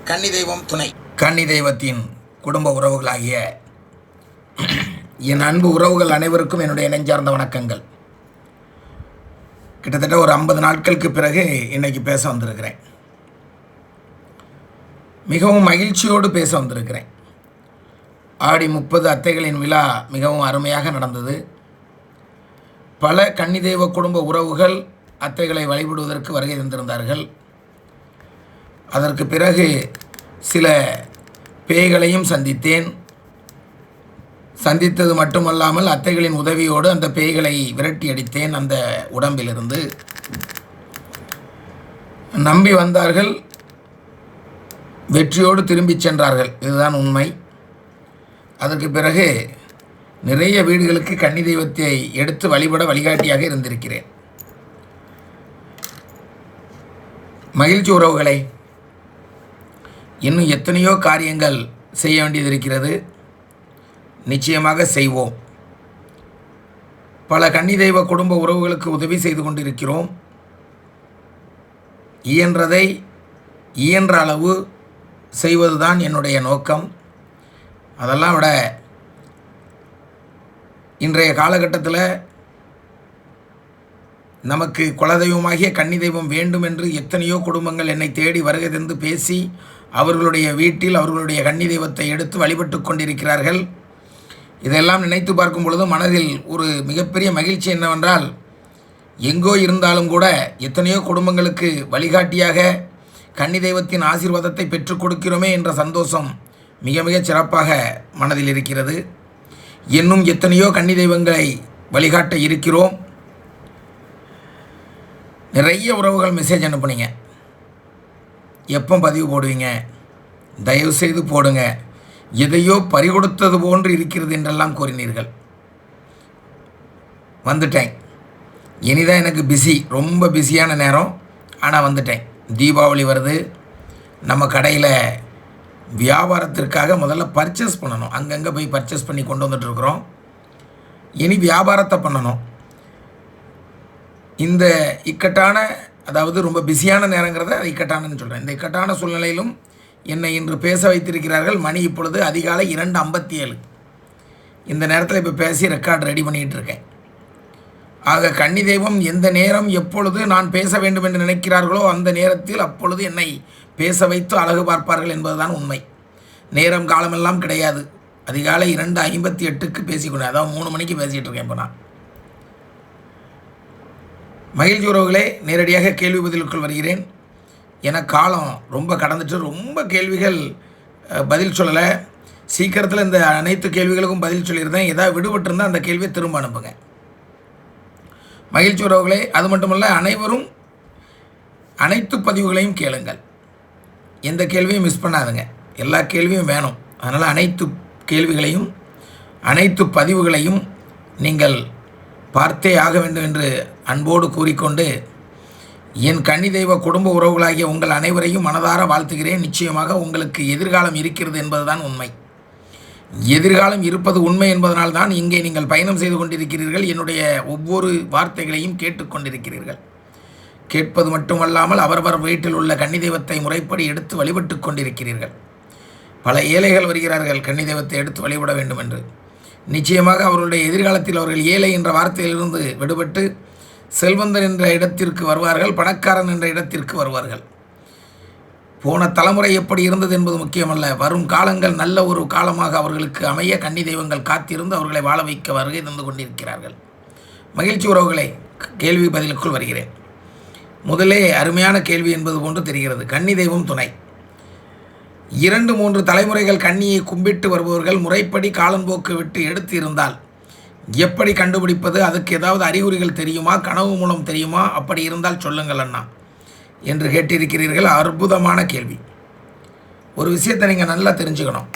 கன்னி தெய்வம் துணை. கன்னி தெய்வத்தின் குடும்ப உறவுகளாகிய என் அன்பு உறவுகள் அனைவருக்கும் என்னுடைய நெஞ்சார்ந்த வணக்கங்கள். கிட்டத்தட்ட ஒரு 50 நாட்களுக்கு பிறகு இன்னைக்கு பேச வந்திருக்கிறேன். மிகவும் மகிழ்ச்சியோடு பேச வந்திருக்கிறேன். ஆடி 30 அத்தைகளின் விழா மிகவும் அருமையாக நடந்தது. பல கன்னி தெய்வ குடும்ப உறவுகள் அத்தைகளை வழிபடுவதற்கு வருகை தந்திருந்தார்கள். அதற்கு பிறகு சில பேய்களையும் சந்தித்தேன். சந்தித்தது மட்டுமல்லாமல் அத்தைகளின் உதவியோடு அந்த பேய்களை விரட்டி அடித்தேன். அந்த உடம்பிலிருந்து நம்பி வந்தார்கள், வெற்றியோடு திரும்பி சென்றார்கள். இதுதான் உண்மை. அதற்கு பிறகு நிறைய வீடுகளுக்கு கன்னி தெய்வத்தை எடுத்து வழிபட வழிகாட்டியாக இருந்திருக்கிறேன். மகிழ்ச்சி உறவுகளை, இன்னும் எத்தனையோ காரியங்கள் செய்ய வேண்டியது இருக்கிறது. நிச்சயமாக செய்வோம். பல கன்னி தெய்வ குடும்ப உறவுகளுக்கு உதவி செய்து கொண்டிருக்கிறோம். இயன்றதை இயன்ற அளவு செய்வதுதான் என்னுடைய நோக்கம். அதெல்லாம் விட இன்றைய காலகட்டத்தில் நமக்கு குலதெய்வமாகிய கன்னி தெய்வம் வேண்டும் என்று எத்தனையோ குடும்பங்கள் என்னை தேடி வருகை தந்து பேசி அவர்களுடைய வீட்டில் அவர்களுடைய கன்னி தெய்வத்தை எடுத்து வழிபட்டு கொண்டிருக்கிறார்கள். இதெல்லாம் நினைத்து பார்க்கும் பொழுது மனதில் ஒரு மிகப்பெரிய மகிழ்ச்சி என்னவென்றால், எங்கோ இருந்தாலும் கூட எத்தனையோ குடும்பங்களுக்கு வழிகாட்டியாக கன்னி தெய்வத்தின் ஆசீர்வாதத்தை பெற்றுக் கொடுக்கிறோமே என்ற சந்தோஷம் மிக மிக சிறப்பாக மனதில் இருக்கிறது. இன்னும் எத்தனையோ கன்னி தெய்வங்களை வழிகாட்ட இருக்கிறோம். நிறைய உறவுகள் மெசேஜ் அனுப்புனீங்க, எப்போ பதிவு போடுவீங்க, தயவு செய்து போடுங்க, எதையோ பறிகொடுத்தது போன்று இருக்கிறது என்றெல்லாம் கூறினீர்கள். வந்துட்டேன். இனிதான் எனக்கு பிஸி, ரொம்ப பிஸியான நேரம். ஆனால் வந்துட்டேன். தீபாவளி வருது. நம்ம கடையில் வியாபாரத்திற்காக முதல்ல பர்ச்சேஸ் பண்ணணும். அங்கங்கே போய் பர்ச்சேஸ் பண்ணி கொண்டு வந்துட்டுருக்குறோம். இனி வியாபாரத்தை பண்ணணும். இந்த இக்கட்டான, அதாவது ரொம்ப பிஸியான நேரங்கிறத இக்கட்டானன்னு சொல்கிறேன். இந்த இக்கட்டான சூழ்நிலையிலும் என்னை இன்று பேச வைத்திருக்கிறார்கள். மணி இப்பொழுது அதிகாலை 2:57. இந்த நேரத்தில் இப்போ பேசி ரெக்கார்ட் ரெடி பண்ணிகிட்டு இருக்கேன். ஆக கன்னி தெய்வம் எந்த நேரம் எப்பொழுது நான் பேச வேண்டும் என்று நினைக்கிறார்களோ அந்த நேரத்தில் அப்பொழுது என்னை பேச வைத்து அழகு பார்ப்பார்கள் என்பதுதான் உண்மை. நேரம் காலமெல்லாம் கிடையாது. அதிகாலை 2:58க்கு பேசிக்கொண்டேன். அதாவது 3 மணிக்கு பேசிகிட்டு இருக்கேன். இப்போ நான் மகிழ்ச்சி உறவுகளே, நேரடியாக கேள்வி பதிலுக்குள் வருகிறேன். என காலம் ரொம்ப கடந்துட்டு ரொம்ப கேள்விகள் பதில் சொல்லலை. சீக்கிரத்தில் இந்த அனைத்து கேள்விகளுக்கும் பதில் சொல்லியிருந்தேன். ஏதாவது விடுபட்டிருந்தால் அந்த கேள்வியை திரும்ப அனுப்புங்க. மகிழ்ச்சி உறவுகளே, அது மட்டுமல்ல, அனைவரும் அனைத்து பதிவுகளையும் கேளுங்கள். எந்த கேள்வியும் மிஸ் பண்ணாதுங்க. எல்லா கேள்வியும் வேணும். அதனால் அனைத்து கேள்விகளையும் அனைத்து பதிவுகளையும் நீங்கள் பார்த்தே ஆக வேண்டும் என்று அன்போடு கூறிக்கொண்டு, என் கன்னி தெய்வ குடும்ப உறவுகளாகிய உங்கள் அனைவரையும் மனதார வாழ்த்துகிறேன். நிச்சயமாக உங்களுக்கு எதிர்காலம் இருக்கிறது என்பதுதான் உண்மை. எதிர்காலம் இருப்பது உண்மை என்பதனால் தான் இங்கே நீங்கள் பயணம் செய்து கொண்டிருக்கிறீர்கள். என்னுடைய ஒவ்வொரு வார்த்தைகளையும் கேட்டுக்கொண்டிருக்கிறீர்கள். கேட்பது மட்டுமல்லாமல் அவரவர் வீட்டில் உள்ள கன்னி தெய்வத்தை முறைப்படி எடுத்து வழிபட்டு கொண்டிருக்கிறீர்கள். பல ஏழைகள் வருகிறார்கள் கன்னி தெய்வத்தை எடுத்து வழிபட வேண்டும் என்று. நிச்சயமாக அவர்களுடைய எதிர்காலத்தில் அவர்கள் ஏழை என்ற வார்த்தையிலிருந்து விடுபட்டு செல்வந்தர் என்ற இடத்திற்கு வருவார்கள், பணக்காரன் என்ற இடத்திற்கு வருவார்கள். போன தலைமுறை எப்படி இருந்தது என்பது முக்கியமல்ல. வரும் காலங்கள் நல்ல ஒரு காலமாக அவர்களுக்கு அமைய கன்னி தெய்வங்கள் காத்திருந்து அவர்களை வாழ வைக்க வருகை தந்து கொண்டிருக்கிறார்கள். மகிழ்ச்சி உறவுகளை, கேள்வி பதிலுக்குள் வருகிறேன். முதலே அருமையான கேள்வி என்பது போன்று தெரிகிறது. கன்னி தெய்வம் துணை. 2-3 தலைமுறைகள் கன்னியை கும்பிட்டு வருபவர்கள் முறைப்படி காலம்போக்கு விட்டு எடுத்து இருந்தால் எப்படி கண்டுபிடிப்பது? அதுக்கு ஏதாவது அறிகுறிகள் தெரியுமா? கனவு மூலம் தெரியுமா? அப்படி இருந்தால் சொல்லுங்கள் அண்ணா என்று கேட்டிருக்கிறீர்கள். அற்புதமான கேள்வி. ஒரு விஷயத்தை நீங்கள் நல்லா தெரிஞ்சுக்கணும்.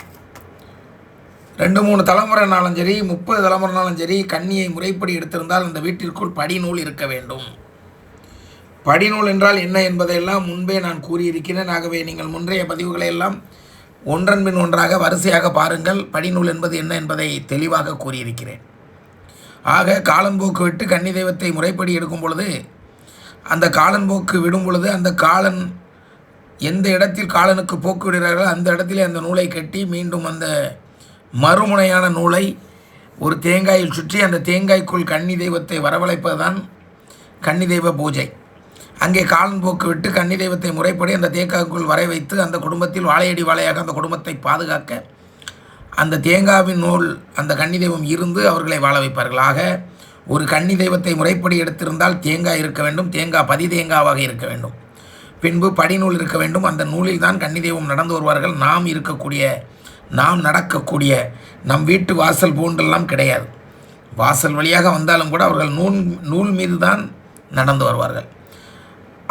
2-3 தலைமுறைனாலும் சரி, 30 தலைமுறைனாலும் சரி, கன்னியை முறைப்படி எடுத்திருந்தால் அந்த வீட்டிற்குள் படிநூல் இருக்க வேண்டும். படிநூல் என்றால் என்ன என்பதையெல்லாம் முன்பே நான் கூறியிருக்கிறேன். ஆகவே நீங்கள் முன்றைய பதிவுகளை எல்லாம் ஒன்றன் பின் ஒன்றாக வரிசையாக பாருங்கள். படிநூல் என்பது என்ன என்பதை தெளிவாக கூறியிருக்கிறேன். ஆக காலன்போக்கு விட்டு கன்னி தெய்வத்தை முறைப்படி எடுக்கும் பொழுது, அந்த காலன்போக்கு விடும் பொழுது அந்த காலன் எந்த இடத்தில் காலனுக்கு போக்கு விடுகிறார்களோ அந்த இடத்திலே அந்த நூலை கட்டி மீண்டும் அந்த மறுமுனையான நூலை ஒரு தேங்காயில் சுற்றி அந்த தேங்காய்க்குள் கன்னி தெய்வத்தை வரவழைப்பது தான் கன்னி தெய்வ பூஜை. அங்கே காலன் போக்கு விட்டு கன்னி தெய்வத்தை முறைப்படி அந்த தேங்காய்க்குள் வரை வைத்து அந்த குடும்பத்தில் வாழையடி வாழையாக அந்த குடும்பத்தை பாதுகாக்க அந்த தேங்காவின் நூல் அந்த கன்னி தெய்வம் இருந்து அவர்களை வாழ வைப்பார்கள். ஆக ஒரு கன்னி தெய்வத்தை முறைப்படி எடுத்திருந்தால் தேங்காய் இருக்க வேண்டும், தேங்காய் பதி தேங்காவாக இருக்க வேண்டும், பின்பு படிநூல் இருக்க வேண்டும். அந்த நூலில் தான் கன்னி தெய்வம் நடந்து வருவார்கள். நாம் நடக்கக்கூடிய நம் வீட்டு வாசல் போன்றெல்லாம் கிடையாது. வாசல் வழியாக வந்தாலும் கூட அவர்கள் நூல் மீது தான் நடந்து வருவார்கள்.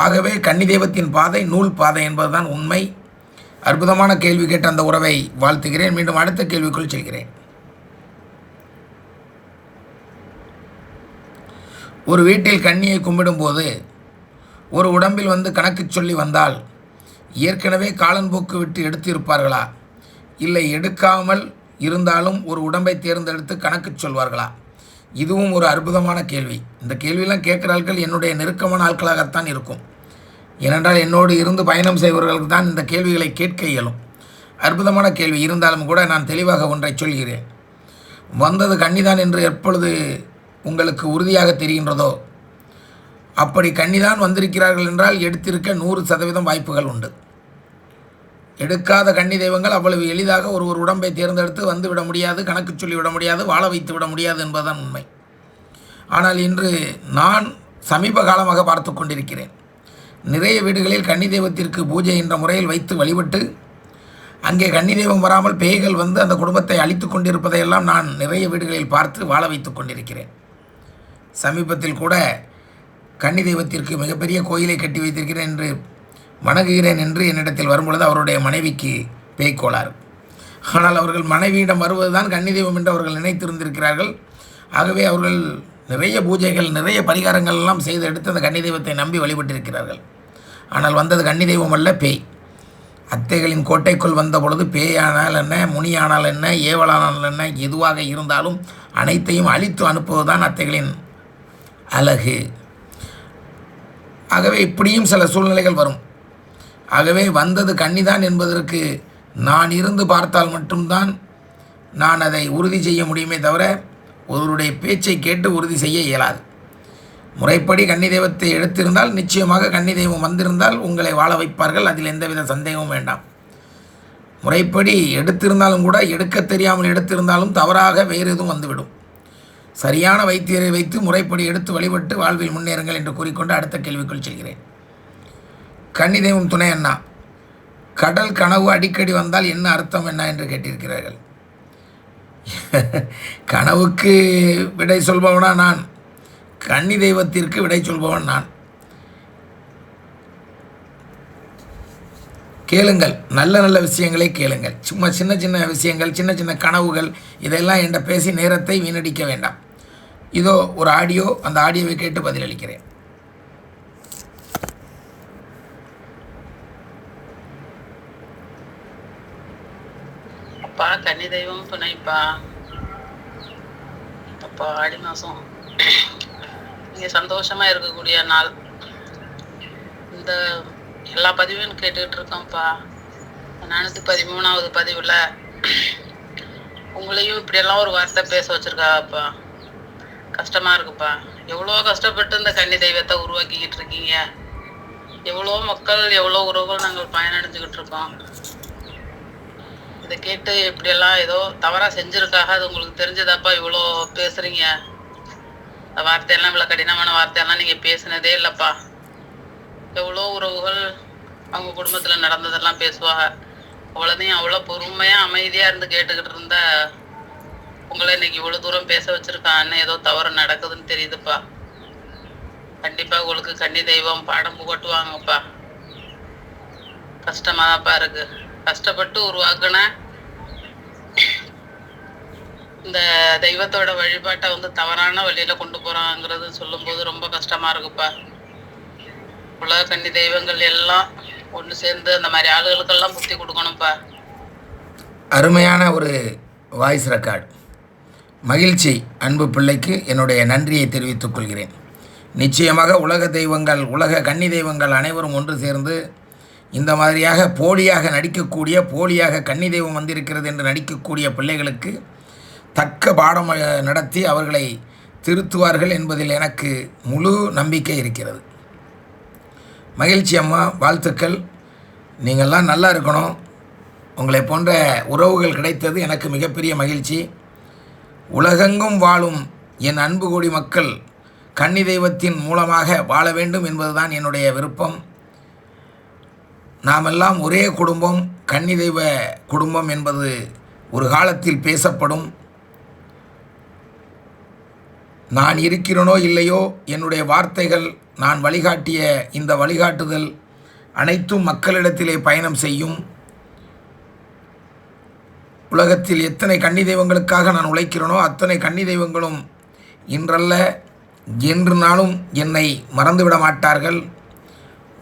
ஆகவே கன்னி தெய்வத்தின் பாதை நூல் பாதை என்பதுதான் உண்மை. அற்புதமான கேள்வி கேட்ட அந்த உறவை வாழ்த்துகிறேன். மீண்டும் அடுத்த கேள்விக்குள் செல்கிறேன். ஒரு வீட்டில் கன்னியை கும்பிடும்போது ஒரு உடம்பில் வந்து கணக்கு சொல்லி வந்தால் ஏற்கனவே காலன் போக்கு விட்டு எடுத்து இருப்பார்களா, இல்லை எடுக்காமல் இருந்தாலும் ஒரு உடம்பை தேர்ந்தெடுத்து கணக்கு சொல்வார்களா? இதுவும் ஒரு அற்புதமான கேள்வி. இந்த கேள்வியெல்லாம் கேட்குற ஆட்கள் என்னுடைய நெருக்கமான ஆட்களாகத்தான் இருக்கும். ஏனென்றால் என்னோடு இருந்து பயணம் செய்பவர்களுக்கு தான் இந்த கேள்விகளை கேட்க இயலும். அற்புதமான கேள்வி. இருந்தாலும் கூட நான் தெளிவாக ஒன்றை சொல்கிறேன். வந்தது கன்னிதான் என்று எப்பொழுது உங்களுக்கு உறுதியாக தெரிகின்றதோ அப்படி கன்னிதான் வந்திருக்கிறார்கள் என்றால் எடுத்திருக்க 100% வாய்ப்புகள் உண்டு. எடுக்காத கன்னி தெய்வங்கள் அவ்வளவு எளிதாக ஒரு உடம்பை தேர்ந்தெடுத்து வந்துவிட முடியாது, கணக்கு சொல்லிவிட முடியாது, வாழ வைத்து விட முடியாது என்பதுதான் உண்மை. ஆனால் இன்று நான் சமீப காலமாக பார்த்து கொண்டிருக்கிறேன். நிறைய வீடுகளில் கன்னி தெய்வத்திற்கு பூஜை என்ற முறையில் வைத்து வழிபட்டு அங்கே கன்னி தெய்வம் வராமல் பேய்கள் வந்து அந்த குடும்பத்தை அழித்து கொண்டிருப்பதையெல்லாம் நான் நிறைய வீடுகளில் பார்த்து வாழ வைத்து கொண்டிருக்கிறேன். சமீபத்தில் கூட கன்னி தெய்வத்திற்கு மிகப்பெரிய கோயிலை கட்டி வைத்திருக்கிறேன் என்று வணங்குகிறேன் என்று என்னிடத்தில் வரும்பொழுது அவருடைய மனைவிக்கு பேய்க்கோளாறு. ஆனால் அவர்கள் மனைவியிடம் வருவதுதான் கன்னி தெய்வம் என்று அவர்கள் நினைத்திருந்திருக்கிறார்கள். ஆகவே அவர்கள் நிறைய பூஜைகள் நிறைய பரிகாரங்கள் எல்லாம் செய்து எடுத்து அந்த கன்னி தெய்வத்தை நம்பி வழிபட்டிருக்கிறார்கள். ஆனால் வந்தது கன்னி தெய்வம் அல்ல, பேய். அத்தைகளின் கோட்டைக்குள் வந்த பொழுது பேயானால் என்ன, முனியானால் என்ன, ஏவலானால் என்ன, எதுவாக இருந்தாலும் அனைத்தையும் அழித்து அனுப்புவதுதான் அத்தைகளின் அழகு. ஆகவே இப்படியும் சில சூழ்நிலைகள் வரும். ஆகவே வந்தது கன்னிதான் என்பதற்கு நான் இருந்து பார்த்தால் மட்டும்தான் நான் அதை உறுதி செய்ய முடியுமே தவிர ஒருவருடைய பேச்சை கேட்டு உறுதி செய்ய இயலாது. முறைப்படி கன்னி தெய்வத்தை எடுத்திருந்தால் நிச்சயமாக கன்னி தெய்வம் வந்திருந்தால் உங்களை வாழ வைப்பார்கள். அதில் எந்தவித சந்தேகமும் வேண்டாம். முறைப்படி எடுத்திருந்தாலும் கூட எடுக்க தெரியாமல் எடுத்திருந்தாலும் தவறாக வேறு எதுவும் வந்துவிடும். சரியான வைத்தியரை வைத்து முறைப்படி எடுத்து வழிபட்டு வாழ்வில் முன்னேறுங்கள் என்று கூறிக்கொண்டு அடுத்த கேள்விக்குள் செல்கிறேன். கன்னி தெய்வம் துணை அண்ணா, கடல் கனவு அடிக்கடி வந்தால் என்ன அர்த்தம் என்ன என்று கேட்டிருக்கிறார்கள். கனவுக்கு விடை சொல்பவனா நான், கன்னி தெய்வத்திற்கு விடை சொல்பவன் நான். கேளுங்கள், நல்ல நல்ல விஷயங்களை கேளுங்கள். சும்மா சின்ன சின்ன விஷயங்கள், சின்ன சின்ன கனவுகள் இதெல்லாம் என்கிட்ட பேசி நேரத்தை வீணடிக்க வேண்டாம். இதோ ஒரு ஆடியோ, அந்த ஆடியோவை கேட்டு பதிலளிக்கிறேன். அப்பா கன்னி தெய்வம் துணைப்பா. அப்பா ஆடி மாதம் நீங்கள் சந்தோஷமாக இருக்கக்கூடிய நாள். இந்த எல்லா பதிவும் கேட்டுக்கிட்டு இருக்கோம்ப்பா. 413வது பதிவில் உங்களையும் இப்படியெல்லாம் ஒரு வார்த்தை பேச வச்சுருக்காப்பா. கஷ்டமாக இருக்குப்பா. எவ்வளோ கஷ்டப்பட்டு இந்த கன்னி தெய்வத்தை உருவாக்கிக்கிட்டு இருக்கீங்க. எவ்வளோ மக்கள், எவ்வளோ உறவுகள் நாங்கள் பயனடைஞ்சுக்கிட்டு இருக்கோம். இதை கேட்டு இப்படியெல்லாம் ஏதோ தவறாக செஞ்சுருக்காக அது உங்களுக்கு தெரிஞ்சதாப்பா இவ்வளோ பேசுகிறீங்க. அந்த வார்த்தையெல்லாம் இவ்வளோ கடினமான வார்த்தையெல்லாம் நீங்கள் பேசினதே இல்லைப்பா. எவ்வளோ உறவுகள் அவங்க குடும்பத்தில் நடந்ததெல்லாம் பேசுவாங்க. அவ்வளோதையும் அவ்வளோ பொறுமையாக அமைதியாக இருந்து கேட்டுக்கிட்டு இருந்த உங்களை இன்னைக்கு இவ்வளோ தூரம் பேச வச்சுருக்கான்னு ஏதோ தவறு நடக்குதுன்னு தெரியுதுப்பா. கண்டிப்பாக உங்களுக்கு கன்னி தெய்வம் பாடம் புகட்டுவாங்கப்பா. கஷ்டமாக தான்ப்பா இருக்கு. கஷ்டப்பட்டு உருவாக்குன இந்த தெய்வத்தோட வழிபாட்டை வந்து தவறான வழியில கொண்டு போறாங்கிறது சொல்லும்போது ரொம்ப கஷ்டமா இருக்குப்பா. உலக கன்னி தெய்வங்கள் எல்லாம் ஒன்று சேர்ந்து அந்த மாதிரி ஆளுகளுக்கெல்லாம் புத்தி கொடுக்கணும்ப்பா. அருமையான ஒரு வாய்ஸ் ரெக்கார்டு. மகிழ்ச்சி. அன்பு பிள்ளைக்கு என்னுடைய நன்றியை தெரிவித்துக் கொள்கிறேன். நிச்சயமாக உலக தெய்வங்கள், உலக கன்னி தெய்வங்கள் அனைவரும் ஒன்று சேர்ந்து இந்த மாதிரியாக போலியாக நடிக்கக்கூடிய, போலியாக கன்னி தெய்வம் வந்திருக்கிறது என்று நடிக்கக்கூடிய பிள்ளைகளுக்கு தக்க பாடம் நடத்தி அவர்களை திருத்துவார்கள் என்பதில் எனக்கு முழு நம்பிக்கை இருக்கிறது. மகிழ்ச்சி அம்மா, வாழ்த்துக்கள். நீங்கள்லாம் நல்லா இருக்கணும். உங்களை போன்ற உறவுகள் கிடைத்தது எனக்கு மிகப்பெரிய மகிழ்ச்சி. உலகெங்கும் வாழும் என் அன்பு கோடி மக்கள் கன்னி தெய்வத்தின் மூலமாக வாழ வேண்டும் என்பதுதான் என்னுடைய விருப்பம். நாமெல்லாம் ஒரே குடும்பம், கன்னி தெய்வ குடும்பம் என்பது ஒரு காலத்தில் பேசப்படும். நான் இருக்கிறேனோ இல்லையோ, என்னுடைய வார்த்தைகள், நான் வழிகாட்டிய இந்த வழிகாட்டுதல் அனைத்தும் மக்களிடத்திலே பயணம் செய்யும். உலகத்தில் எத்தனை கன்னி தெய்வங்களுக்காக நான் உழைக்கிறேனோ அத்தனை கன்னி தெய்வங்களும் இன்றல்ல என்று நாளும் என்னை மறந்துவிட மாட்டார்கள்.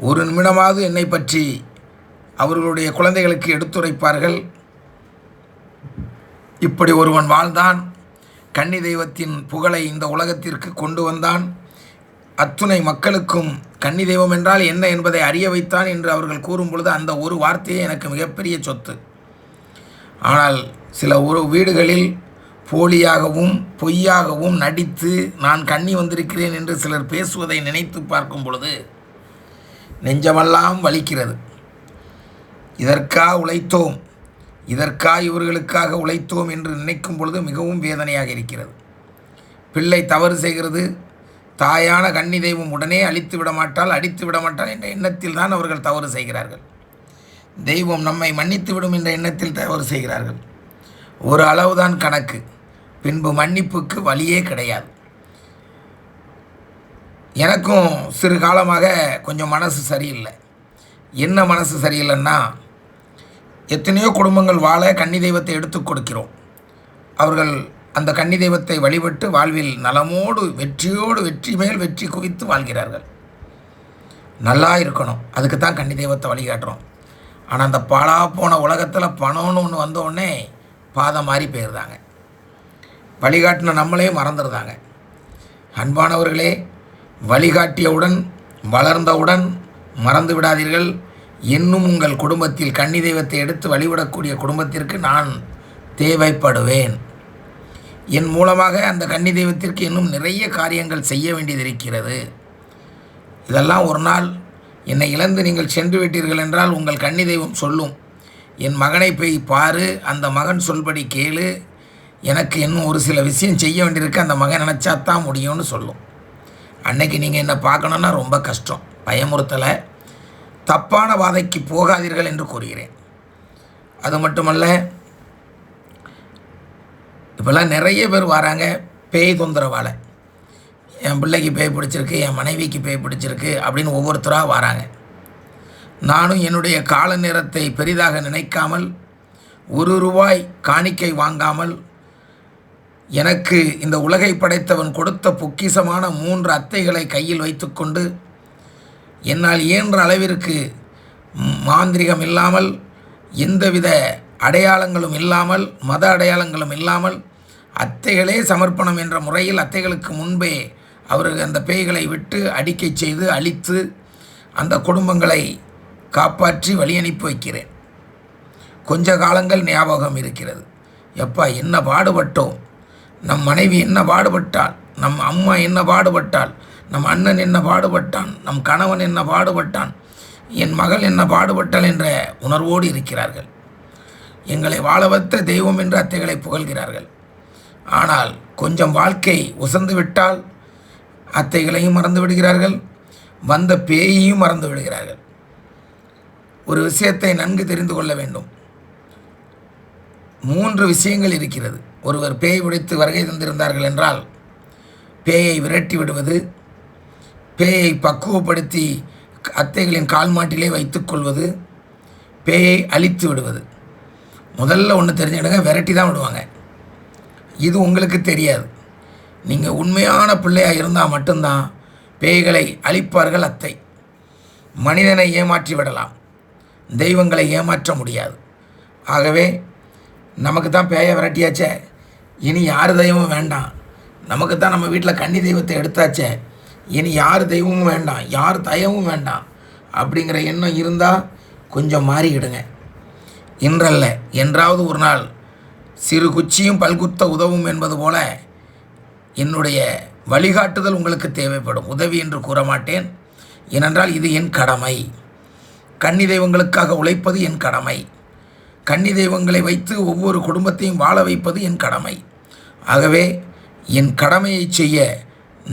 ஒரு நிமிடமாவது என்னை பற்றி அவர்களுடைய குழந்தைகளுக்கு எடுத்துரைப்பார்கள். இப்படி ஒருவன் வாழ்ந்தான், கன்னி தெய்வத்தின் புகழை இந்த உலகத்திற்கு கொண்டு வந்தான், அத்துணை மக்களுக்கும் கன்னி தெய்வம் என்றால் என்ன என்பதை அறிய வைத்தான் என்று அவர்கள் கூறும் பொழுது அந்த ஒரு வார்த்தையே எனக்கு மிகப்பெரிய சொத்து. ஆனால் சில வீடுகளில் போலியாகவும் பொய்யாகவும் நடித்து நான் கன்னி வந்திருக்கிறேன் என்று சிலர் பேசுவதை நினைத்து பார்க்கும் பொழுது நெஞ்சமெல்லாம் வலிக்கிறது. இதற்கா உழைத்தோம், இதற்கா இவர்களுக்காக உழைத்தோம் என்று நினைக்கும் பொழுது மிகவும் வேதனையாக இருக்கிறது. பிள்ளை தவறு செய்கிறது, தாயான கன்னி தெய்வம் உடனே அழித்து விட மாட்டால், அடித்து விட மாட்டால் என்ற எண்ணத்தில் தான் அவர்கள் தவறு செய்கிறார்கள். தெய்வம் நம்மை மன்னித்து விடும் என்ற எண்ணத்தில் தவறு செய்கிறார்கள். ஒரு அளவுதான் கணக்கு, பின்பு மன்னிப்புக்கு வழியே கிடையாது. எனக்கும் சிறு காலமாக கொஞ்சம் மனசு சரியில்லை. என்ன மனசு சரியில்லைன்னா, எத்தனையோ குடும்பங்கள் வாழ கன்னி தெய்வத்தை எடுத்து கொடுக்கிறோம். அவர்கள் அந்த கன்னி தெய்வத்தை வழிபட்டு வாழ்வில் நலமோடு வெற்றியோடு வெற்றி மேல் வெற்றி குவித்து வாழ்கிறார்கள். நல்லா இருக்கணும், அதுக்கு தான் கன்னி தெய்வத்தை வழிகாட்டுறோம். ஆனால் அந்த பாழா போன உலகத்தில் பணம்னு ஒன்று வந்தோடனே பாதம் மாறி போயிருந்தாங்க. வழிகாட்டின நம்மளே மறந்துடுறாங்க. அன்பானவர்களே, வழிகாட்டியவுடன் வளர்ந்தவுடன் மறந்து விடாதீர்கள். இன்னும் உங்கள் குடும்பத்தில் கன்னி தெய்வத்தை எடுத்து வழிபடக்கூடிய குடும்பத்திற்கு நான் தேவைப்படுவேன். என் மூலமாக அந்த கன்னி தெய்வத்திற்கு இன்னும் நிறைய காரியங்கள் செய்ய வேண்டியது இருக்கிறது. இதெல்லாம் ஒரு நாள் என்னை இழந்து நீங்கள் சென்று விட்டீர்கள் என்றால் உங்கள் கன்னி தெய்வம் சொல்லும், என் மகனை போய் பாரு, அந்த மகன் சொல்படி கேளு, எனக்கு இன்னும் ஒரு சில விஷயம் செய்ய வேண்டியிருக்கு, அந்த மகன் நினச்சாத்தான் முடியும்னு சொல்லும். அன்னைக்கு நீங்கள் என்னை பார்க்கணுன்னா ரொம்ப கஷ்டம். பயமுறுத்தலை, தப்பான பாதைக்கு போகாதீர்கள் என்று கூறுகிறேன். அது மட்டுமல்ல, இப்போல்லாம் நிறைய பேர் வராங்க பேய் தொந்தரவால். என் பிள்ளைக்கு பேய் பிடிச்சிருக்கு, என் மனைவிக்கு பேய் பிடிச்சிருக்கு அப்படின்னு ஒவ்வொருத்தராக வராங்க. நானும் என்னுடைய கால நேரத்தை பெரிதாக நினைக்காமல், ₹1 காணிக்கை வாங்காமல், எனக்கு இந்த உலகை படைத்தவன் கொடுத்த பொக்கிஷமான 3 அத்தைகளை கையில் வைத்துக்கொண்டு, என்னால் இயன்ற அளவிற்கு மாந்திரிகம் இல்லாமல், எந்தவித அடையாளங்களும் இல்லாமல், மத அடையாளங்களும் இல்லாமல், அத்தைகளே சமர்ப்பணம் என்ற முறையில் அத்தைகளுக்கு முன்பே அவர்கள் அந்த பேய்களை விட்டு அடிக்கை செய்து அழித்து அந்த குடும்பங்களை காப்பாற்றி வழி அனுப்பி வைக்கிறேன். கொஞ்ச காலங்கள் ஞாபகம் இருக்கிறது. எப்பா என்ன பாடுபட்டோம், நம் மனைவி என்ன பாடுபட்டாள், நம் அம்மா என்ன பாடுபட்டாள், நம் அண்ணன் என்ன பாடுபட்டான், நம் கணவன் என்ன பாடுபட்டான், என் மகள் என்ன பாடுபட்டாள் என்ற உணர்வோடு இருக்கிறார்கள். எங்களை வாழ வைத்த தெய்வம் என்று அத்தைகளை புகழ்கிறார்கள். ஆனால் கொஞ்சம் வாழ்க்கை உசந்து விட்டால் அத்தைகளையும் மறந்து விடுகிறார்கள், வந்த பேயையும் மறந்து விடுகிறார்கள். ஒரு விஷயத்தை நன்கு தெரிந்து கொள்ள வேண்டும். 3 விஷயங்கள் இருக்கிறது. ஒருவர் பேய் பிடித்து வருகை தந்திருந்தார்கள் என்றால் பேயை விரட்டி விடுவது, பேயை பக்குவப்படுத்தி அத்தைகளின் கால் மாட்டிலே வைத்துக்கொள்வது, பேயை அழித்து விடுவது. முதல்ல ஒன்று தெரிஞ்சுக்கிடுங்க, விரட்டி தான் விடுவாங்க. இது உங்களுக்கு தெரியாது. நீங்கள் உண்மையான பிள்ளையாக இருந்தால் மட்டும்தான் பேய்களை அழிப்பார்கள் அத்தை. மனிதனை ஏமாற்றி விடலாம், தெய்வங்களை ஏமாற்ற முடியாது. ஆகவே நமக்கு தான் பேயை விரட்டியாச்சே, இனி யார் தெய்வமும் வேண்டாம். நமக்கு தான் நம்ம வீட்டில் கன்னி தெய்வத்தை எடுத்தாச்சே, இனி யார் தெய்வமும் வேண்டாம், யார் தயவும் வேண்டாம் அப்படிங்கிற எண்ணம் இருந்தால் கொஞ்சம் மாறிக்கிடுங்க. இன்றல்ல என்றாவது ஒரு நாள் சிறு குச்சியும் பல்குத்த உதவும் என்பது போல என்னுடைய வழிகாட்டுதல் உங்களுக்கு தேவைப்படும். உதவி என்று கூற மாட்டேன், ஏனென்றால் இது என் கடமை. கன்னி தெய்வங்களுக்காக உழைப்பது என் கடமை. கன்னி தெய்வங்களை வைத்து ஒவ்வொரு குடும்பத்தையும் வாழ வைப்பது என் கடமை. ஆகவே என் கடமையை செய்ய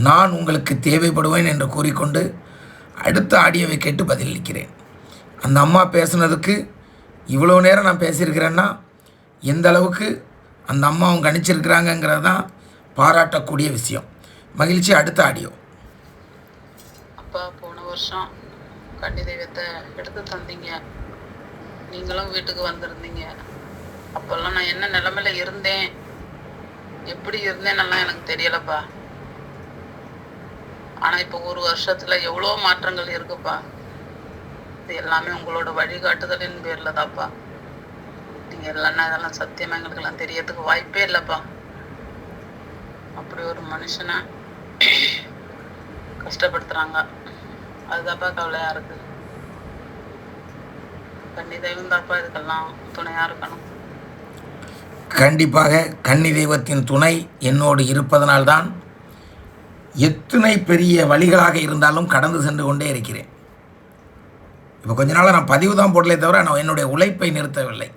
நான் உங்களுக்கு தேவைப்படுவேன் என்று கூறிக்கொண்டு அடுத்த ஆடியோவை கேட்டு பதிலளிக்கிறேன். அந்த அம்மா பேசுனதுக்கு இவ்வளோ நேரம் நான் பேசியிருக்கிறேன்னா எந்த அளவுக்கு அந்த அம்மாவும் கணிச்சிருக்கிறாங்கங்கிறது தான் பாராட்டக்கூடிய விஷயம். மகிழ்ச்சி. அடுத்த ஆடியோ. அப்பா போன வருஷம் கன்னி தெய்வத்தை எடுத்து தந்தீங்க, நீங்களும் வீட்டுக்கு வந்திருந்தீங்க. அப்போல்லாம் நான் என்ன நிலைமையில இருந்தேன், எப்படி இருந்தேன்னெல்லாம் எனக்கு தெரியலப்பா. ஆனா இப்போ ஒரு வருஷத்துல எவ்வளோ மாற்றங்கள் இருக்குப்பா. இது எல்லாமே உங்களோட வழிகாட்டுதலின் பேர்ல தான்ப்பா. நீங்க இல்லைன்னா இதெல்லாம் சத்தியமா எங்களுக்கெல்லாம் தெரியறதுக்கு வாய்ப்பே இல்லைப்பா. அப்படி ஒரு மனுஷனை கஷ்டப்படுத்துறாங்க, அதுதான்ப்பா கவலையா இருக்கு. கன்னி தெய்வம் தான்ப்பா இதுக்கெல்லாம் துணையா இருக்கணும். கண்டிப்பாக கன்னி தெய்வத்தின் துணை என்னோடு இருப்பதனால்தான் எத்தனை பெரிய வழிகளாக இருந்தாலும் கடந்து சென்று கொண்டே இருக்கிறேன். இப்போ கொஞ்ச நாளாக நான் பதிவு தான் போடலே தவிர நான் என்னுடைய உழைப்பை நிறுத்தவில்லை.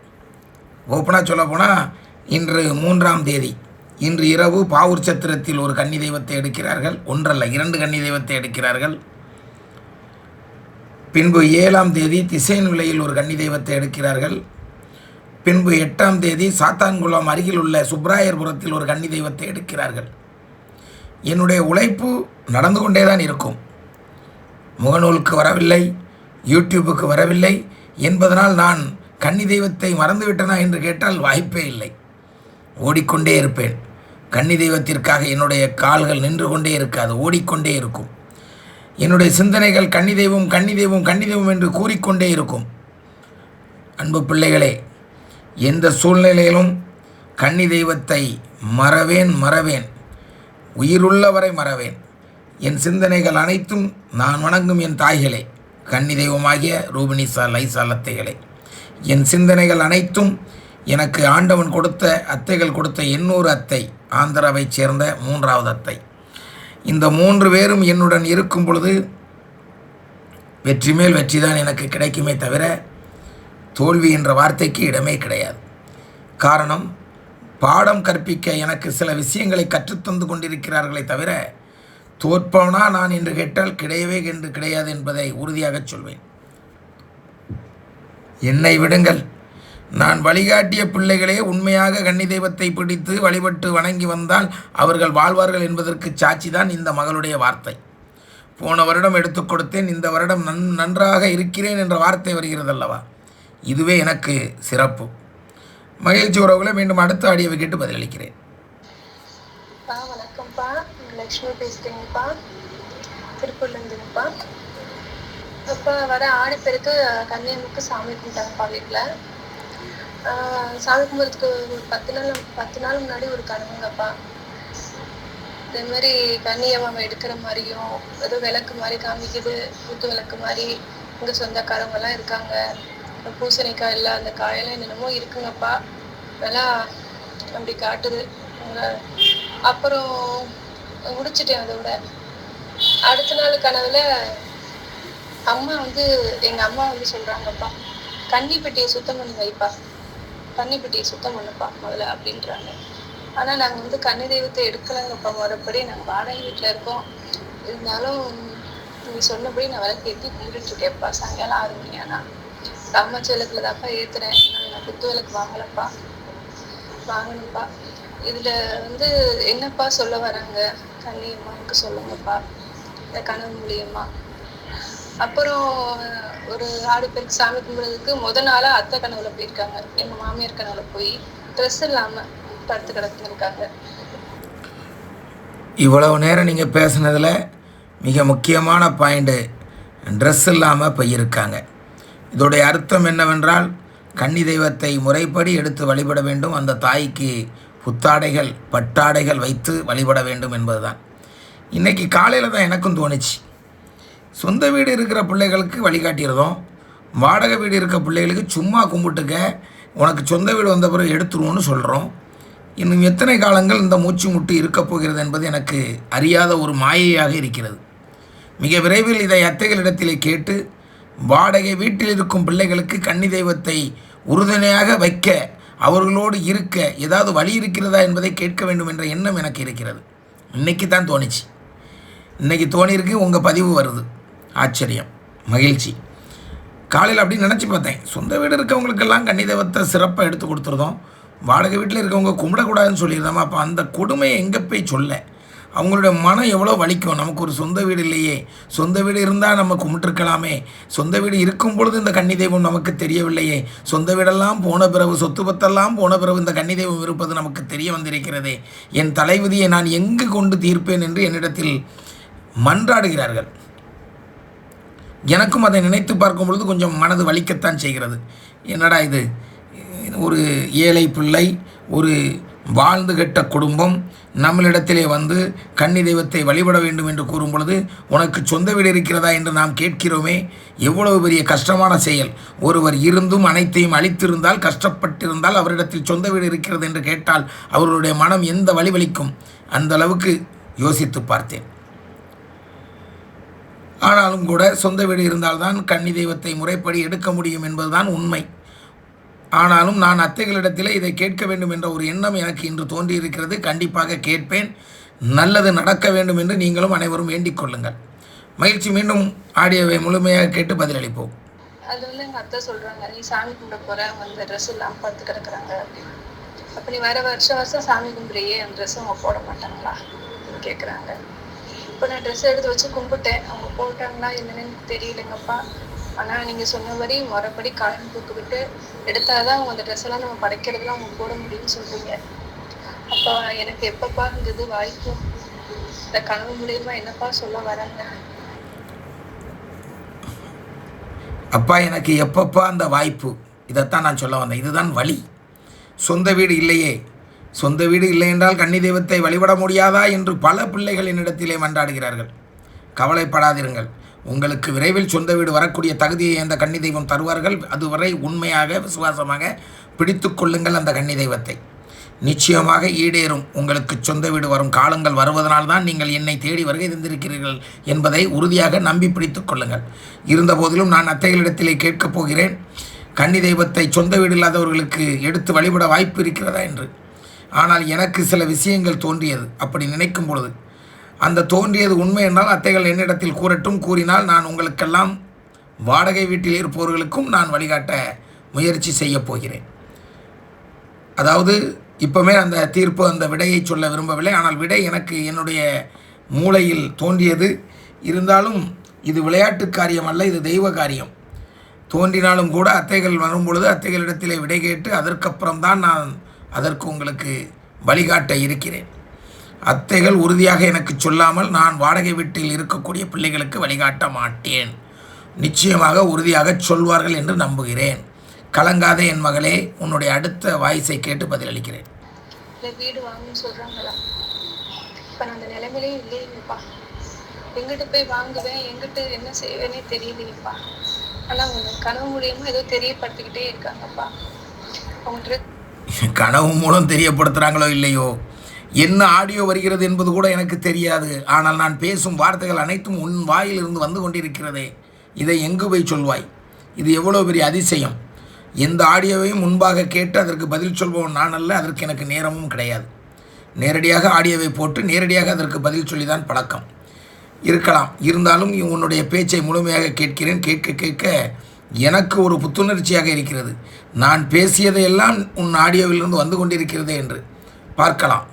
ஓப்பனாக சொல்ல போனால் இன்று 3ஆம் தேதி இன்று இரவு பாவூர் சத்திரத்தில் ஒரு கன்னி தெய்வத்தை எடுக்கிறார்கள். ஒன்றல்ல 2 கன்னி தெய்வத்தை எடுக்கிறார்கள். பின்பு 7ஆம் தேதி திசையன் விலையில் ஒரு கன்னி தெய்வத்தை எடுக்கிறார்கள். பின்பு 8ஆம் தேதி சாத்தான்குளம் அருகில் உள்ள சுப்ராயர்புரத்தில் ஒரு கன்னி தெய்வத்தை எடுக்கிறார்கள். என்னுடைய உழைப்பு நடந்து கொண்டே தான் இருக்கும். முகநூலுக்கு வரவில்லை, யூடியூபுக்கு வரவில்லை என்பதனால் நான் கன்னி தெய்வத்தை மறந்துவிட்டனா என்று கேட்டால் வாய்ப்பே இல்லை. ஓடிக்கொண்டே இருப்பேன். கன்னி தெய்வத்திற்காக என்னுடைய கால்கள் நின்று கொண்டே இருக்காது, ஓடிக்கொண்டே இருக்கும். என்னுடைய சிந்தனைகள் கன்னி தெய்வம் கன்னி தெய்வம் கன்னி தெய்வம் என்று கூறிக்கொண்டே இருக்கும். அன்பு பிள்ளைகளே, எந்த சூழ்நிலையிலும் கன்னி தெய்வத்தை மறவேன், உயிருள்ளவரை மறவேன். என் சிந்தனைகள் அனைத்தும் நான் வணங்கும் என் தாய்களே, கன்னி தெய்வமாகிய ரூபினிசா லைசா அத்தைகளே. என் சிந்தனைகள் அனைத்தும் எனக்கு ஆண்டவன் கொடுத்த அத்தைகள் கொடுத்த 800 அத்தை, ஆந்திராவைச் சேர்ந்த 3வது அத்தை. இந்த 3 பேரும் என்னுடன் இருக்கும் பொழுது வெற்றி மேல் வெற்றி தான் எனக்கு கிடைக்குமே தவிர தோல்வி என்ற வார்த்தைக்கு இடமே கிடையாது. காரணம், பாடம் கற்பிக்க எனக்கு சில விஷயங்களை கற்றுத்தந்து கொண்டிருக்கிறார்களே தவிர தோற்பவனா நான் என்று கேட்டால் கிடையவே என்று கிடையாது என்பதை உறுதியாக சொல்வேன். என்னை விடுங்கள். நான் வழிகாட்டிய பிள்ளைகளே உண்மையாக கன்னி தெய்வத்தை பிடித்து வழிபட்டு வணங்கி வந்தால் அவர்கள் வாழ்வார்கள் என்பதற்கு சாட்சி தான் இந்த மகளுடைய வார்த்தை. போன வருடம் எடுத்துக் கொடுத்தேன், இந்த வருடம் நன்றாக இருக்கிறேன் என்ற வார்த்தை வருகிறது அல்லவா, இதுவே எனக்கு சிறப்பு. மகிழ்ச்சி உறவுகளை மீண்டும் அடுத்த ஆடியோவை கேட்டு பதிலளிக்கிறேன். வணக்கம்ப்பா, லக்ஷ்மி பேசுகிறேங்கப்பா, திருப்பூர்லேருந்துங்கப்பா. அப்போ வர ஆடிப்பெருக்கு கன்னியம்முக்கு சாமி கும்பிட்டாங்கப்பா வீட்டில். சாமி கும்பிட்றதுக்கு ஒரு 10 நாள் முன்னாடி ஒரு கனவுங்கப்பா. இதே மாதிரி கன்னியம்மா எடுக்கிற மாதிரியும் ஏதோ விளக்கு மாதிரி காமிக்குது, ஊத்து விளக்கு மாதிரி. இங்கே சொந்தக்காரவங்கெல்லாம் இருக்காங்க, பூசணிக்காய் இல்லை அந்த காயெல்லாம் என்னென்னமோ இருக்குங்கப்பா, அதெல்லாம் அப்படி காட்டுது. அப்புறம் முடிச்சுட்டேன். அதோட அடுத்த நாள் கனவுல எங்க அம்மா சொல்றாங்கப்பா, கன்னி பெட்டியை சுத்தம் பண்ணி வைப்பா, கன்னி பெட்டியை சுத்தம் பண்ணுப்பா முதல்ல அப்படின்றாங்க. ஆனா நாங்க கன்னி தெய்வத்தை எடுக்கலங்கப்பா. மறுபடி நாங்க வாடகை வீட்டுல இருக்கோம். இருந்தாலும் நீங்க சொன்னபடி நான் விளக்கு ஏற்றி கும்பிட்டு இருக்கேன்ப்பா. சாயங்காலம் 6 மணி ஆனா ராமச்சலத்துல தான்ப்பா ஏத்துறேன். நான் குத்து விளக்கு வாங்கணும்ப்பா. இதுல என்னப்பா சொல்ல வராங்க கன்னியம்மாவுக்கு சொல்லுங்கப்பா, இந்த கனவு மூலியமா. அப்புறம் ஒரு ஆடிப்பெருக்கு சாமி கும்பிடுறதுக்கு முத நாளா அத்தை கனவுல போயிருக்காங்க. எங்க மாமியார் கனவுல போய் ட்ரெஸ் இல்லாம படுத்து கிடந்துருக்காங்க. இவ்வளவு நேரம் நீங்கள் பேசுனதில் மிக முக்கியமான பாயிண்ட்டு, ட்ரெஸ் இல்லாமல் போயிருக்காங்க. இதோடைய அர்த்தம் என்னவென்றால் கன்னி தெய்வத்தை முறைப்படி எடுத்து வழிபட வேண்டும், அந்த தாய்க்கு புத்தாடைகள் பட்டாடைகள் வைத்து வழிபட வேண்டும் என்பதுதான். இன்றைக்கி காலையில் தான் எனக்கும் தோணுச்சு, சொந்த வீடு இருக்கிற பிள்ளைகளுக்கு வழிகாட்டியிருந்தோம், வாடகை வீடு இருக்க பிள்ளைகளுக்கு சும்மா கும்பிட்டுக்க, உனக்கு சொந்த வீடு வந்த பிறகு எடுத்துருவோன்னு சொல்கிறோம். இன்னும் எத்தனை காலங்கள் இந்த மூச்சு முட்டு இருக்கப் போகிறது என்பது எனக்கு அறியாத ஒரு மாயையாக இருக்கிறது. மிக விரைவில் இதை அத்தைகளிடத்திலே கேட்டு வாடகை வீட்டில் இருக்கும் பிள்ளைகளுக்கு கன்னி தெய்வத்தை உறுதுணையாக வைக்க, அவர்களோடு இருக்க ஏதாவது வழி இருக்கிறதா என்பதை கேட்க வேண்டும் என்ற எண்ணம் எனக்கு இருக்கிறது. இன்றைக்கி தான் தோணிச்சு, இன்றைக்கி தோணியிருக்கு. உங்கள் பதிவு வருது, ஆச்சரியம், மகிழ்ச்சி. காலையில் அப்படி நினச்சி பார்த்தேன், சொந்த வீடு இருக்கவங்களுக்கெல்லாம் கன்னி தெய்வத்தை சிறப்பாக எடுத்து கொடுத்துருந்தோம், வாடகை வீட்டில் இருக்கவங்க கும்பிடக்கூடாதுன்னு சொல்லியிருந்தோம். அப்போ அந்த கொடுமையை எங்கே போய் சொல்ல? அவங்களுடைய மனம் எவ்வளோ வலிக்கும். நமக்கு ஒரு சொந்த வீடு இல்லையே, சொந்த வீடு இருந்தால் நம்ம கும்பிட்டுருக்கலாமே, சொந்த வீடு இருக்கும் பொழுது இந்த கன்னி தெய்வம் நமக்கு தெரியவில்லையே, சொந்த வீடெல்லாம் போன பிறகு, சொத்து பத்தெல்லாம் போன பிறகு இந்த கன்னி தெய்வம் இருப்பது நமக்கு தெரிய வந்திருக்கிறதே, என் தலைவிதியை நான் எங்கு கொண்டு தீர்ப்பேன் என்று என்னிடத்தில் மன்றாடுகிறார்கள். எனக்கும் அதை நினைத்து பார்க்கும் பொழுது கொஞ்சம் மனது வலிக்கத்தான் செய்கிறது. என்னடா இது, ஒரு ஏழை பிள்ளை, ஒரு வாழ்ந்து கெட்ட குடும்பம் நம்மளிடத்திலே வந்து கன்னி தெய்வத்தை வழிபட வேண்டும் என்று கூறும் பொழுது, உனக்கு சொந்த வீடு இருக்கிறதா என்று நாம் கேட்கிறோமே, எவ்வளவு பெரிய கஷ்டமான செயல். ஒருவர் இருந்தும் அனைத்தையும் அளித்திருந்தால், கஷ்டப்பட்டிருந்தால், அவரிடத்தில் சொந்த வீடு இருக்கிறது என்று கேட்டால் அவர்களுடைய மனம் எந்த வலிக்கும். அந்த அளவுக்கு யோசித்து பார்த்தேன். ஆனாலும் கூட சொந்த வீடு இருந்தால்தான் கன்னி தெய்வத்தை முறைப்படி எடுக்க முடியும் என்பதுதான் உண்மை. ஆனாலும் நான் அத்தைகளிடத்தில் இதை கேட்க வேண்டும் என்ற ஒரு எண்ணம் எனக்கு இன்று தோன்றியிருக்கிறது. கண்டிப்பாக கேட்பேன். நல்லது நடக்க வேண்டும் என்று நீங்களும் அனைவரும் வேண்டிக் கொள்ளுங்கள். மகிழ்ச்சி. மீண்டும் ஆடியோவை முழுமையாக கேட்டு பதிலளிப்போம். அது வந்து எங்கள் அத்தை சொல்கிறாங்க, நீ சாமி கும்பிட போகிற, அந்த ட்ரெஸ் இல்லாமல் பார்த்து கிடக்குறாங்க அப்படின்னு. அப்போ நீ வேறு வருஷம் சாமி கும்பிட்றியே, அந்த ட்ரெஸ் அவங்க போட மாட்டாங்களா அப்படின்னு கேட்குறாங்க. இப்போ நான் ட்ரெஸ் எடுத்து வச்சு கும்பிட்டேன், அவங்க போட்டாங்களா என்னன்னு தெரியலைங்கப்பா. ஆனால் நீங்கள் சொன்ன மாதிரி முறைப்படி காலம் தூக்கு விட்டு எடுத்தால் தான் அவங்க அந்த ட்ரெஸ் எல்லாம் நம்ம படைக்கிறதுலாம் அவங்க போட முடியும்னு சொல்கிறீங்க. அப்போ எனக்கு எப்பப்பா இருந்தது வாய்ப்பு, இந்த கனவு மூலியமா என்னப்பா சொல்ல வராங்க? அப்பா எனக்கு எப்பப்பா அந்த வாய்ப்பு, இதைத்தான் நான் சொல்ல வந்தேன். இதுதான் வழி. சொந்த வீடு இல்லையே, சொந்த வீடு இல்லை என்றால் கன்னி தெய்வத்தை வழிபட முடியாதா என்று பல பிள்ளைகள் என்னிடத்திலே மன்றாடுகிறார்கள். கவலைப்படாதிருங்கள், உங்களுக்கு விரைவில் சொந்த வீடு வரக்கூடிய தகுதியை அந்த கன்னி தெய்வம் தருவார்கள். அதுவரை உண்மையாக விசுவாசமாக பிடித்து கொள்ளுங்கள். அந்த கன்னி தெய்வத்தை நிச்சயமாக ஈடேறும். உங்களுக்கு சொந்த வீடு வரும் காலங்கள் வருவதனால்தான் நீங்கள் என்னை தேடி வருகை தந்திருக்கிறீர்கள் என்பதை உறுதியாக நம்பி பிடித்து கொள்ளுங்கள். இருந்த போதிலும் நான் அத்தைகளிடத்திலே கேட்கப் போகிறேன், கன்னி தெய்வத்தை சொந்த வீடு இல்லாதவர்களுக்கு எடுத்து வழிபட வாய்ப்பு இருக்கிறதா என்று. ஆனால் எனக்கு சில விஷயங்கள் தோன்றியது. அப்படி நினைக்கும் பொழுது அந்த தோன்றியது உண்மை என்றால் அத்தைகள் என்னிடத்தில் கூறட்டும். கூறினால் நான் உங்களுக்கெல்லாம் வாடகை வீட்டில் இருப்பவர்களுக்கும் நான் வழிகாட்ட முயற்சி செய்ய போகிறேன். அதாவது இப்போவே அந்த தீர்ப்பு, அந்த விடையை சொல்ல விரும்பவில்லை. ஆனால் விடை எனக்கு என்னுடைய மூளையில் தோன்றியது. இருந்தாலும் இது விளையாட்டு காரியம் அல்ல, இது தெய்வ காரியம். தோன்றினாலும் கூட அத்தைகள் வரும் பொழுது அத்தைகளிடத்திலே விடை கேட்டு அதற்கப்புறம்தான் நான் அதற்கு உங்களுக்கு வழிகாட்ட இருக்கிறேன். அத்தைகள் உறுதியாக எனக்கு சொல்லாமல் நான் வாடகை வீட்டில் இருக்கக்கூடிய பிள்ளைகளுக்கு வழிகாட்ட மாட்டேன். நிச்சயமாக உறுதியாக சொல்வார்கள் என்று நம்புகிறேன். கலங்காத என் மகளே, உன்னுடைய அடுத்த வாய்ஸை கேட்டு பதிலளிக்கிறேன். வீடு வாங்கன்னு சொல்றாங்களா? இப்ப நான் அந்த நிலைமையிலே இல்லையேப்பா. எங்கிட்ட போய் வாங்குவேன், எங்கிட்ட என்ன செய்வேனே தெரியலையேப்பா. ஆனா அவங்க கனவு மூலியமா ஏதோ தெரியப்படுத்திக்கிட்டே இருக்காங்கப்பா. அவங்க கனவு மூலம் தெரியப்படுத்துகிறாங்களோ இல்லையோ, என்ன ஆடியோ வருகிறது என்பது கூட எனக்கு தெரியாது. ஆனால் நான் பேசும் வார்த்தைகள் அனைத்தும் உன் வாயிலிருந்து வந்து கொண்டிருக்கிறதே, இதை எங்கு போய் சொல்வாய்? இது எவ்வளோ பெரிய அதிசயம். எந்த ஆடியோவையும் முன்பாக கேட்டு அதற்கு பதில் சொல்பவன் நான் அல்ல. அதற்கு எனக்கு நேரமும் கிடையாது. நேரடியாக ஆடியோவை போட்டு நேரடியாக அதற்கு பதில் சொல்லி தான் பழக்கம் இருக்கலாம். இருந்தாலும் உன்னுடைய பேச்சை முழுமையாக கேட்கிறேன். கேட்க கேட்க எனக்கு ஒரு புத்துணர்ச்சியாக இருக்கிறது. நான் பேசியதையெல்லாம் உன் ஆடியோவிலிருந்து வந்து கொண்டிருக்கிறதே என்று பார்க்கலாம்.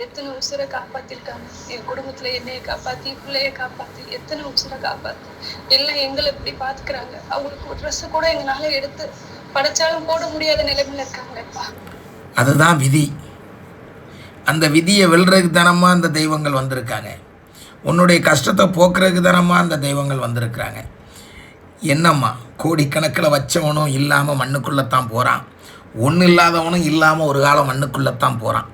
எத்தனை உசுரை காப்பாத்திருக்காங்க. என் குடும்பத்துல என்னைய காப்பாத்தி, பிள்ளைய காப்பாத்தி, எத்தனை உசுரை காப்பாத்தி எல்லாம் எங்களை இப்படி பாத்துக்கிறாங்க. அவங்களுக்கு ஒரு ட்ரெஸ் கூட எங்களால எடுத்து படைச்சாலும் போட முடியாத நிலைமையில இருக்காங்கப்பா. அதுதான் விதி. அந்த விதியை வெல்றதுக்கு தானமா அந்த தெய்வங்கள் வந்திருக்காங்க. உன்னுடைய கஷ்டத்தை போக்குறதுக்கு தானமா அந்த தெய்வங்கள் வந்திருக்கிறாங்க. என்னம்மா, கோடிக்கணக்கில் வச்சவனும் இல்லாமல் மண்ணுக்குள்ளத்தான் போகிறான், ஒன்றும் இல்லாதவனும் இல்லாமல் ஒரு காலம் மண்ணுக்குள்ளத்தான் போகிறான்.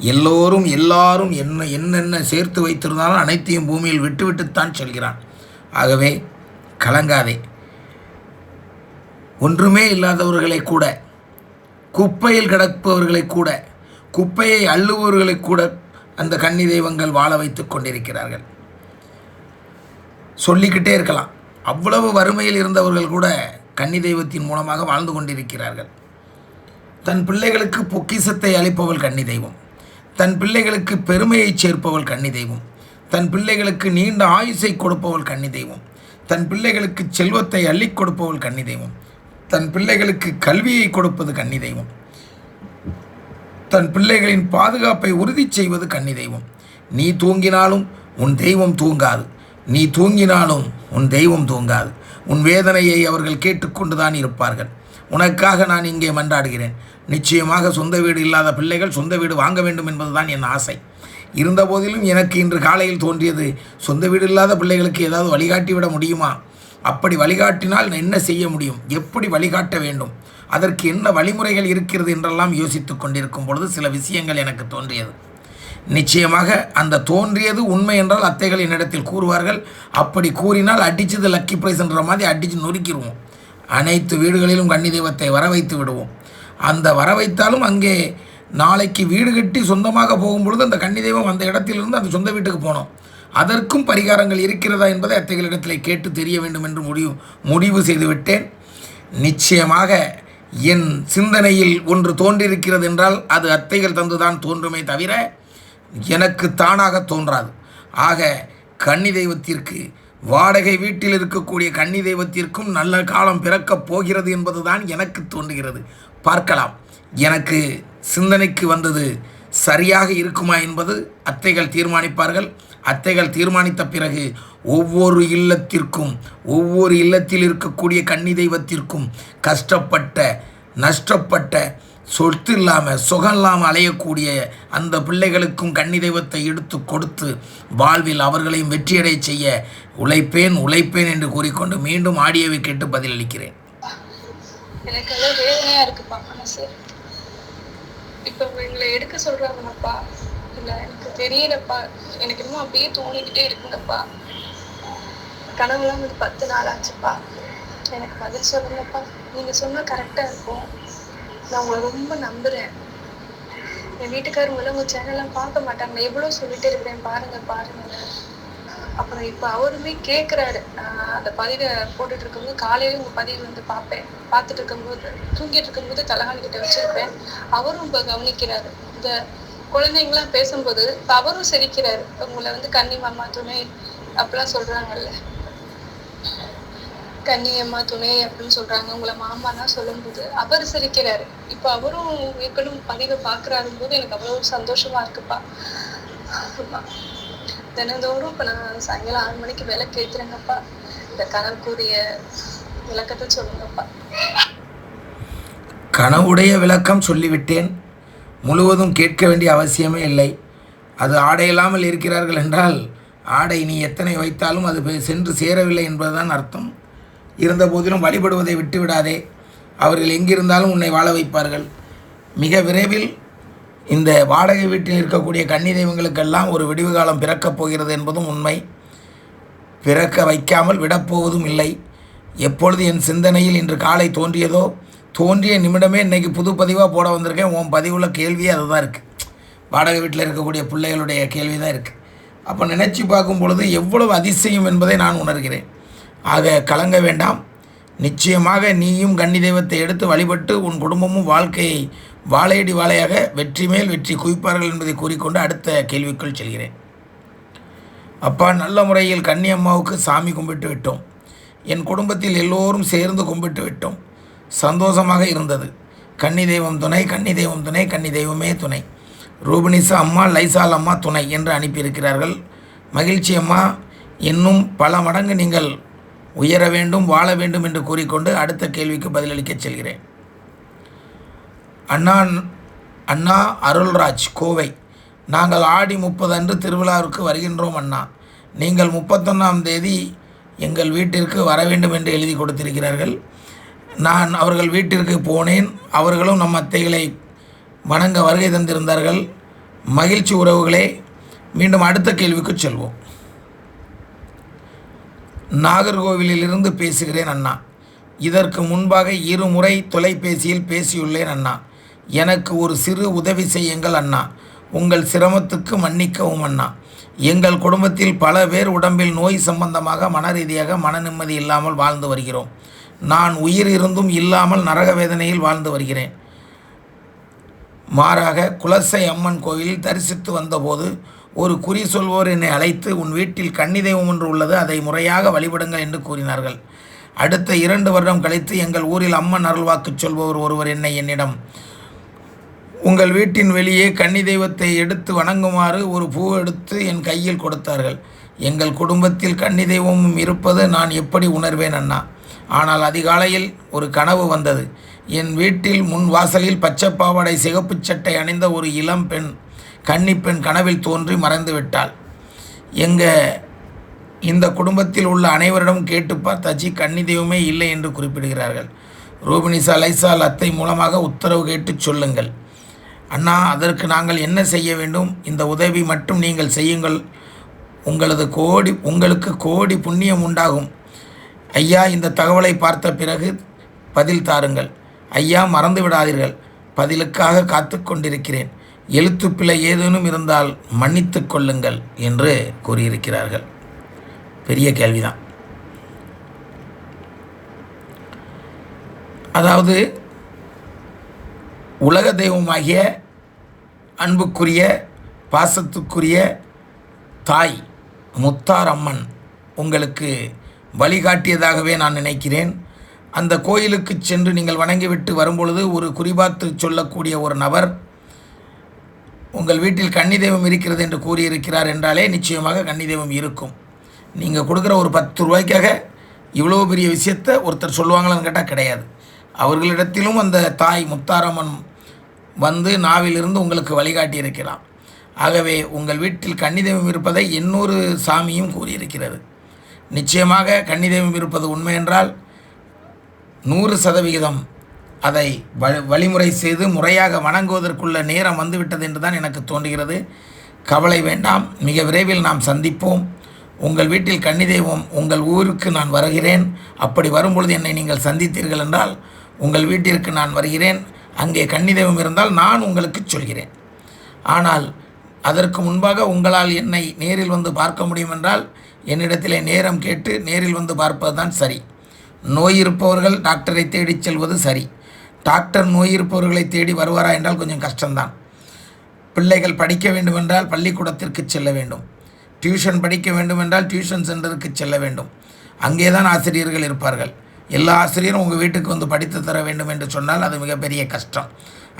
எல்லாரும் என்னென்ன சேர்த்து வைத்திருந்தாலும் அனைத்தையும் பூமியில் விட்டுவிட்டுத்தான் செல்கிறான். ஆகவே கலங்காதே. ஒன்றுமே இல்லாதவர்களை கூட, குப்பையில் கிடப்பவர்களை கூட, குப்பையை அள்ளுபவர்களை கூட அந்த கன்னி தெய்வங்கள் வாழ வைத்து கொண்டிருக்கிறார்கள். சொல்லிக்கிட்டே இருக்கலாம். அவ்வளவு வறுமையில் இருந்தவர்கள் கூட கன்னி தெய்வத்தின் மூலமாக வாழ்ந்து கொண்டிருக்கிறார்கள். தன் பிள்ளைகளுக்கு பொக்கிஷத்தை அளிப்பவள் கன்னி தெய்வம், தன் பிள்ளைகளுக்கு பெருமையை சேர்ப்பவள் கன்னி தெய்வம், தன் பிள்ளைகளுக்கு நீண்ட ஆயுசை கொடுப்பவள் கன்னி தெய்வம், தன் பிள்ளைகளுக்கு செல்வத்தை அள்ளி கொடுப்பவள் கன்னி தெய்வம், தன் பிள்ளைகளுக்கு கல்வியை கொடுப்பது கன்னி தெய்வம், தன் பிள்ளைகளின் பாதுகாப்பை உறுதி செய்வது கன்னி தெய்வம். நீ தூங்கினாலும் உன் தெய்வம் தூங்காது, நீ தூங்கினாலும் உன் தெய்வம் தூங்காது. உன் வேதனையை அவர்கள் கேட்டுக்கொண்டுதான் இருப்பார்கள். உனக்காக நான் இங்கே மன்றாடுகிறேன். நிச்சயமாக சொந்த வீடு இல்லாத பிள்ளைகள் சொந்த வீடு வாங்க வேண்டும் என்பதுதான் என் ஆசை. இருந்தபோதிலும் எனக்கு இன்று காலையில் தோன்றியது, சொந்த வீடு இல்லாத பிள்ளைகளுக்கு ஏதாவது வழிகாட்டி விட முடியுமா? அப்படி வழிகாட்டினால் என்ன செய்ய முடியும்? எப்படி வழிகாட்ட வேண்டும்? அதற்கு என்ன வழிமுறைகள் இருக்கிறது என்றெல்லாம் யோசித்து கொண்டிருக்கும் பொழுது சில விஷயங்கள் எனக்கு தோன்றியது. நிச்சயமாக அந்த தோன்றியது உண்மை என்றால் அத்தைகள் என்னிடத்தில் கூறுவார்கள். அப்படி கூறினால் அடித்தது லக்கி பிரைஸ் என்ற மாதிரி அடித்து நொறுக்கிடுவோம். அனைத்து வீடுகளிலும் கன்னி தெய்வத்தை வர வைத்து விடுவோம். அந்த வர வைத்தாலும் அங்கே நாளைக்கு வீடு கட்டி சொந்தமாக போகும்பொழுது அந்த கன்னி தெய்வம் அந்த இடத்திலிருந்து அந்த சொந்த வீட்டுக்கு போனோம். அதற்கும் பரிகாரங்கள் இருக்கிறதா என்பதை அத்தைகளிடத்தில் கேட்டு தெரிய வேண்டும் என்று முடிவு செய்துவிட்டேன். நிச்சயமாக என் சிந்தனையில் ஒன்று தோன்றியிருக்கிறது என்றால் அது அத்தைகள் தந்துதான் தோன்றுமே தவிர எனக்கு தானாக தோன்றாது. ஆக கன்னி தெய்வத்திற்கு, வாடகை வீட்டில் இருக்கக்கூடிய கன்னி தெய்வத்திற்கும் நல்ல காலம் பிறக்கப் போகிறது என்பதுதான் எனக்கு தோன்றுகிறது. பார்க்கலாம். எனக்கு சிந்தனைக்கு வந்தது சரியாக இருக்குமா என்பது அத்தைகள் தீர்மானிப்பார்கள். அத்தைகள் தீர்மானித்த பிறகு ஒவ்வொரு இல்லத்திற்கும், ஒவ்வொரு இல்லத்தில் இருக்கக்கூடிய கன்னி தெய்வத்திற்கும் கஷ்டப்பட்ட, நஷ்டப்பட்ட, சொத்து இல்லாமல் சுகம் இல்லாமல் அலையக்கூடிய அந்த பிள்ளைகளுக்கும் கன்னி தெய்வத்தை எடுத்து கொடுத்து வாழ்வில் அவர்களையும் வெற்றியடை செய்ய உழைப்பேன் என்று கூறிக்கொண்டு மீண்டும் ஆடியோவை கேட்டு பதிலளிக்கிறேன். எனக்கு அது வேதனையா இருக்குப்பா மனசு. இப்போ எங்களை எடுக்க சொல்றாங்கப்பா, இல்லை எனக்கு தெரியலப்பா, எனக்கு இன்னும் அப்படியே தோணிக்கிட்டே இருக்குங்கப்பா. கனவுலாம் 10 நாள் ஆச்சுப்பா. எனக்கு பதில் சொல்லுங்கப்பா. நீங்க சொன்னா கரெக்டா இருக்கும். நான் உங்களை ரொம்ப நம்புறேன். என் வீட்டுக்காரங்களும் உங்க சேனல்லாம் பார்க்க மாட்டாங்க. எவ்வளவு சொல்லிட்டே இருக்கிறேன், பாருங்க. அப்புறம் இப்ப அவருமே கேட்கிறாரு. அந்த பதிவை போட்டுட்டு இருக்கும்போது காலையில உங்க பதிவு வந்து பார்த்துட்டு இருக்கும்போது, தூங்கிட்டு இருக்கும்போது தலகாணி கிட்ட வச்சிருப்பேன். அவரும் இப்ப கவனிக்கிறாரு. இந்த குழந்தைங்களாம் பேசும்போது அவரும் சிரிக்கிறாரு. உங்களை வந்து கன்னி மாமா துணை அப்படிலாம் சொல்றாங்கல்ல, கன்னியம்மா துணை அப்படின்னு சொல்றாங்க. உங்களை மாமாலாம் சொல்லும்போது அவர் சிரிக்கிறாரு. இப்ப அவரும் ஏற்கனவே பதிவை பாக்குறாரு போது எனக்கு அவ்வளவு சந்தோஷமா இருக்குப்பா. தினந்தோறும் இப்ப நான் சாயங்காலம் 6 மணிக்கு விளக்கு ஏத்துறேங்கப்பா. இந்த கனவுக்குரிய விளக்கத்தை சொல்லுங்கப்பா. கனவுடைய விளக்கம் சொல்லிவிட்டேன். முழுவதும் கேட்க வேண்டிய அவசியமே இல்லை. அது ஆடையில்லாமல் இருக்கிறார்கள் என்றால் ஆடை நீ எத்தனை வைத்தாலும் அது சென்று சேரவில்லை என்பதுதான் அர்த்தம். இருந்த போதிலும் வழிபடுவதை விட்டுவிடாதே. அவர்கள் எங்கிருந்தாலும் உன்னை வாழ வைப்பார்கள். மிக விரைவில் இந்த வாடகை வீட்டில் இருக்கக்கூடிய கன்னி தெய்வங்களுக்கெல்லாம் ஒரு விடிவு காலம் பிறக்கப் போகிறது என்பதும் உண்மை. பிறக்க வைக்காமல் விடப்போவதும் இல்லை. எப்பொழுது என் சிந்தனையில் இன்று காலை தோன்றியதோ, தோன்றிய நிமிடமே இன்றைக்கி புது பதிவாக போட வந்திருக்கேன். உன் பதிவுள்ள கேள்வியே அதுதான் இருக்குது. வாடகை வீட்டில் இருக்கக்கூடிய பிள்ளைகளுடைய கேள்வி தான் இருக்குது. அப்போ நினச்சி பார்க்கும் பொழுது எவ்வளவு அதிசயம் என்பதை நான் உணர்கிறேன். ஆக கலங்க வேண்டாம். நிச்சயமாக நீயும் கன்னி தெய்வத்தை எடுத்து வழிபட்டு உன் குடும்பமும் வாழ்க்கையை வாழையடி வாழையாக வெற்றி மேல் வெற்றி குவிப்பார்கள் என்பதை கூறிக்கொண்டு அடுத்த கேள்விக்குள் செல்கிறேன். அப்பா, நல்ல முறையில் கன்னி அம்மாவுக்கு சாமி கும்பிட்டு விட்டோம். என் குடும்பத்தில் எல்லோரும் சேர்ந்து கும்பிட்டு விட்டோம். சந்தோஷமாக இருந்தது. கன்னி தெய்வம் துணை, கன்னி தெய்வம் துணை, கன்னி தெய்வமே துணை. ரூபினிசா அம்மா, லைசால் அம்மா துணை என்று அனுப்பியிருக்கிறார்கள். மகிழ்ச்சி அம்மா, இன்னும் பல மடங்கு நீங்கள் உயர வேண்டும், வாழ வேண்டும் என்று கூறிக்கொண்டு அடுத்த கேள்விக்கு பதிலளிக்க செல்கிறேன். அண்ணா அருள்ராஜ், கோவை. நாங்கள் ஆடி 30 அன்று திருவிழாவிற்கு வருகின்றோம் அண்ணா. நீங்கள் 31ஆம் தேதி எங்கள் வீட்டிற்கு வர வேண்டும் என்று எழுதி கொடுத்திருக்கிறார்கள். நான் அவர்கள் வீட்டிற்கு போனேன். அவர்களும் நம் அத்தைகளை வணங்க வருகை தந்திருந்தார்கள். மகிழ்ச்சி உறவுகளே. மீண்டும் அடுத்த கேள்விக்கு செல்வோம். நாகர்கோவிலிருந்து பேசுகிறேன் அண்ணா. இதற்கு முன்பாக 2 முறை தொலைபேசியில் பேசியுள்ளேன் அண்ணா. எனக்கு ஒரு சிறு உதவி செய்யுங்கள் அண்ணா. உங்கள் சிரமத்துக்கு மன்னிக்கவும் அண்ணா. எங்கள் குடும்பத்தில் பல பேர் உடம்பில் நோய் சம்பந்தமாக மன ரீதியாக மன நிம்மதி இல்லாமல் வாழ்ந்து வருகிறோம். நான் உயிர் இருந்தும் இல்லாமல் நரக வேதனையில் வாழ்ந்து வருகிறேன். மாறாக குலசை அம்மன் கோயிலில் தரிசித்து வந்தபோது ஒரு குறி சொல்வோர் என்னை அழைத்து, உன் வீட்டில் கன்னி தெய்வம் ஒன்று உள்ளது, அதை முறையாக வழிபடுங்கள் என்று கூறினார்கள். அடுத்த 2 வருடம் கழித்து எங்கள் ஊரில் அம்மன் அருள்வாக்கு சொல்பவர் ஒருவர் என்னிடம், உங்கள் வீட்டின் வெளியே கன்னி தெய்வத்தை எடுத்து வணங்குமாறு ஒரு பூ எடுத்து என் கையில் கொடுத்தார்கள். எங்கள் குடும்பத்தில் கன்னி தெய்வமும் இருப்பது நான் எப்படி உணர்வேன் அண்ணா? ஆனால் அதிகாலையில் ஒரு கனவு வந்தது. என் வீட்டில் முன் வாசலில் பச்சை பாவாடை சிகப்பு சட்டை அணிந்த ஒரு இளம் பெண், கன்னிப்பெண் கனவில் தோன்றி மறைந்து விட்டாள். இந்த குடும்பத்தில் உள்ள அனைவரிடம் கேட்டு பார்த்தாச்சு, கன்னி தெய்வமே இல்லை என்று குறிப்பிடுகிறார்கள். ரூபினிசா லைசால் அத்தை மூலமாக உத்தரவு கேட்டு சொல்லுங்கள் அண்ணா. அதற்கு நாங்கள் என்ன செய்ய வேண்டும்? இந்த உதவி மட்டும் நீங்கள் செய்யுங்கள். உங்களுக்கு கோடி புண்ணியம் உண்டாகும். ஐயா, இந்த தகவலை பார்த்த பிறகு பதில் தாருங்கள். ஐயா, மறந்து விடாதீர்கள். பதிலுக்காக காத்து கொண்டிருக்கிறேன். எழுத்துப்பிழை ஏதேனும் இருந்தால் மன்னித்து கொள்ளுங்கள் என்று கூறியிருக்கிறார்கள். பெரிய கேள்விதான். அதாவது உலக தெய்வமாகிய அன்புக்குரிய பாசத்துக்குரிய தாய் முத்தார் அம்மன் உங்களுக்கு வழிகாட்டியதாகவே நான் நினைக்கிறேன். அந்த கோயிலுக்கு சென்று நீங்கள் வணங்கிவிட்டு வரும்பொழுது ஒரு குறிபார்த்து சொல்லக்கூடிய ஒரு நபர் உங்கள் வீட்டில் கன்னி தெய்வம் இருக்கிறது என்று கூறியிருக்கிறார் என்றாலே நிச்சயமாக கன்னி தெய்வம் இருக்கும். நீங்கள் கொடுக்குற ஒரு 10 ரூபாய்க்காக இவ்வளோ பெரிய விஷயத்தை ஒருத்தர் சொல்லுவாங்களான்னு கேட்டால் கிடையாது. அவர்களிடத்திலும் அந்த தாய் முத்தாரம்மன் வந்து நாவிலிருந்து உங்களுக்கு வழிகாட்டி இருக்கிறார். ஆகவே உங்கள் வீட்டில் கன்னி தெய்வம் இருப்பதை இன்னொரு சாமியும் கூறியிருக்கிறது. நிச்சயமாக கன்னி தெய்வம் இருப்பது உண்மை என்றால் 100% அதை வழிமுறை செய்து முறையாக வணங்குவதற்குள்ள நேரம் வந்துவிட்டது என்று தான் எனக்கு தோன்றுகிறது. கவலை வேண்டாம், மிக விரைவில் நாம் சந்திப்போம். உங்கள் வீட்டில் கன்னி தெய்வம் உங்கள் ஊருக்கு நான் வருகிறேன். அப்படி வரும்பொழுது என்னை நீங்கள் சந்தித்தீர்கள் என்றால் உங்கள் வீட்டிற்கு நான் வருகிறேன். அங்கே கன்னி தெய்வம் இருந்தால் நான் உங்களுக்கு சொல்கிறேன். ஆனால் அதற்கு முன்பாக உங்களால் என்னை நேரில் வந்து பார்க்க முடியும் என்றால் என்னிடத்திலே நேரம் கேட்டு நேரில் வந்து பார்ப்பது தான் சரி. நோய் இருப்பவர்கள் டாக்டரை தேடி செல்வது சரி. டாக்டர் நோய் இருப்பவர்களை தேடி வருவாரா என்றால் கொஞ்சம் கஷ்டம்தான். பிள்ளைகள் படிக்க வேண்டுமென்றால் பள்ளிக்கூடத்திற்கு செல்ல வேண்டும். டியூஷன் படிக்க வேண்டுமென்றால் டியூஷன் சென்டருக்கு செல்ல வேண்டும். அங்கே தான் ஆசிரியர்கள் இருப்பார்கள். எல்லா ஆசிரியரும் உங்கள் வீட்டுக்கு வந்து படித்து தர வேண்டும் என்று சொன்னால் அது மிகப்பெரிய கஷ்டம்.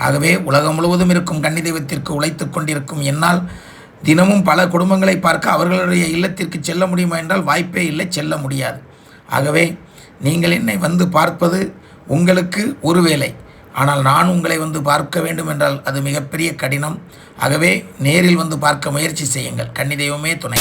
ஆகவே உலகம் முழுவதும் இருக்கும் கன்னி தெய்வத்திற்கு உழைத்து கொண்டிருக்கும் என்னால் தினமும் பல குடும்பங்களை பார்க்க அவர்களுடைய இல்லத்திற்கு செல்ல முடியுமா என்றால் வாய்ப்பே இல்லை, செல்ல முடியாது. ஆகவே நீங்கள் என்னை வந்து பார்ப்பது உங்களுக்கு ஒரு வேளை. ஆனால் நான் உங்களை வந்து பார்க்க வேண்டும் என்றால் அது மிகப்பெரிய கடினம். ஆகவே நேரில் வந்து பார்க்க முயற்சி செய்யுங்கள். கன்னி தெய்வமே துணை.